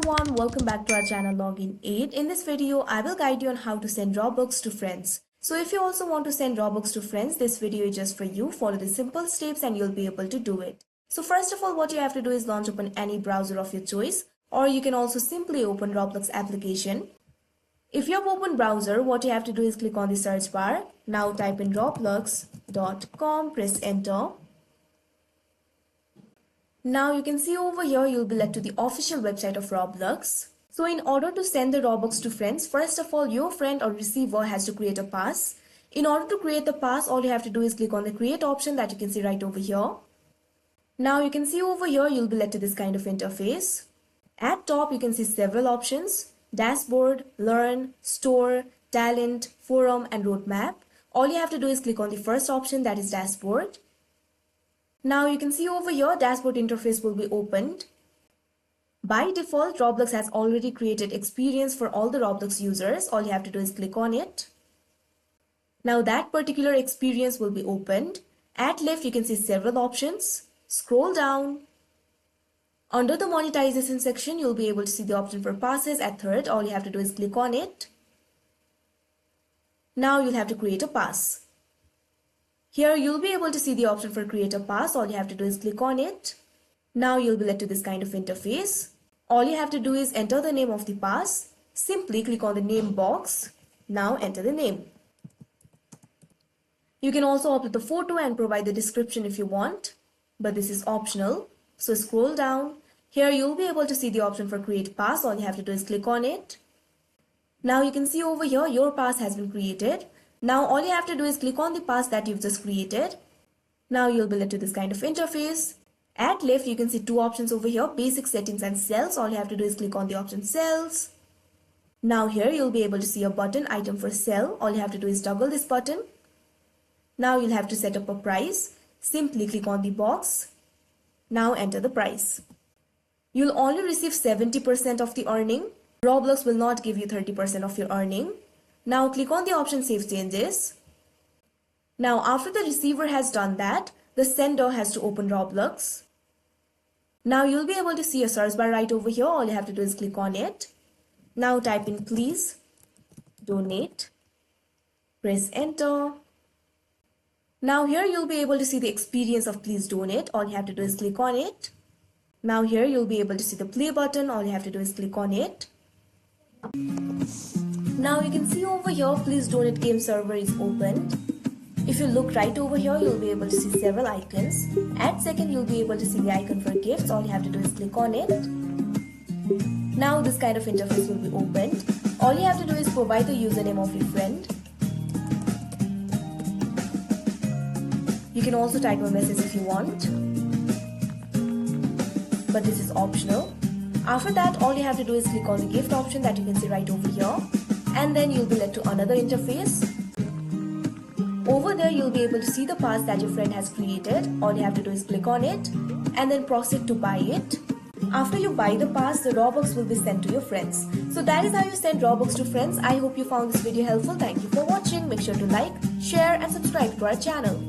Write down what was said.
everyone, welcome back to our channel Login Aid. In this video, I will guide you on how to send Robux to friends. So if you also want to send Robux to friends, this video is just for you. Follow the simple steps and you'll be able to do it. So first of all, what you have to do is launch open any browser of your choice, or you can also simply open Roblox application. If you have opened browser, what you have to do is click on the search bar. Now type in roblox.com, press enter. Now you can see over here you'll be led to the official website of Roblox. So in order to send the Robux to friends, first of all your friend or receiver has to create a pass. In order to create the pass, all you have to do is click on the create option that you can see right over here. Now you can see over here you'll be led to this kind of interface. At top you can see several options: dashboard, learn, store, talent, forum and roadmap. All you have to do is click on the first option, that is dashboard. Now you can see over here dashboard interface will be opened. By default, Roblox has already created experience for all the Roblox users. All you have to do is click on it. Now that particular experience will be opened. At left you can see several options. Scroll down. Under the monetization section you'll be able to see the option for passes. At third, all you have to do is click on it. Now you'll have to create a pass. Here you'll be able to see the option for create a pass. All you have to do is click on it. Now you'll be led to this kind of interface. All you have to do is enter the name of the pass. Simply click on the name box. Now enter the name. You can also upload the photo and provide the description if you want, but this is optional. So scroll down. Here you'll be able to see the option for create pass. All you have to do is click on it. Now you can see over here your pass has been created. Now all you have to do is click on the pass that you've just created. Now you'll be led to this kind of interface. At left you can see two options over here, basic settings and cells. All you have to do is click on the option cells. Now here you'll be able to see a button item for cell. All you have to do is toggle this button. Now you'll have to set up a price. Simply click on the box. Now enter the price. You'll only receive 70% of the earning. Roblox will not give you 30% of your earning. Now click on the option Save Changes. Now after the receiver has done that, the sender has to open Roblox. Now you'll be able to see a search bar right over here. All you have to do is click on it. Now type in please donate. Press enter. Now here you'll be able to see the experience of please donate. All you have to do is click on it. Now here you'll be able to see the play button. All you have to do is click on it. Now you can see over here, please donate game server is opened. If you look right over here, you'll be able to see several icons. At second, you'll be able to see the icon for gifts. All you have to do is click on it. Now this kind of interface will be opened. All you have to do is provide the username of your friend. You can also type a message if you want, but this is optional. After that, all you have to do is click on the gift option that you can see right over here. And then you'll be led to another interface. Over there you'll be able to see the pass that your friend has created. All you have to do is click on it and then proceed to buy it. After you buy the pass, the Robux will be sent to your friends. So that is how you send Robux to friends. I hope you found this video helpful. Thank you for watching. Make sure to like, share and subscribe to our channel.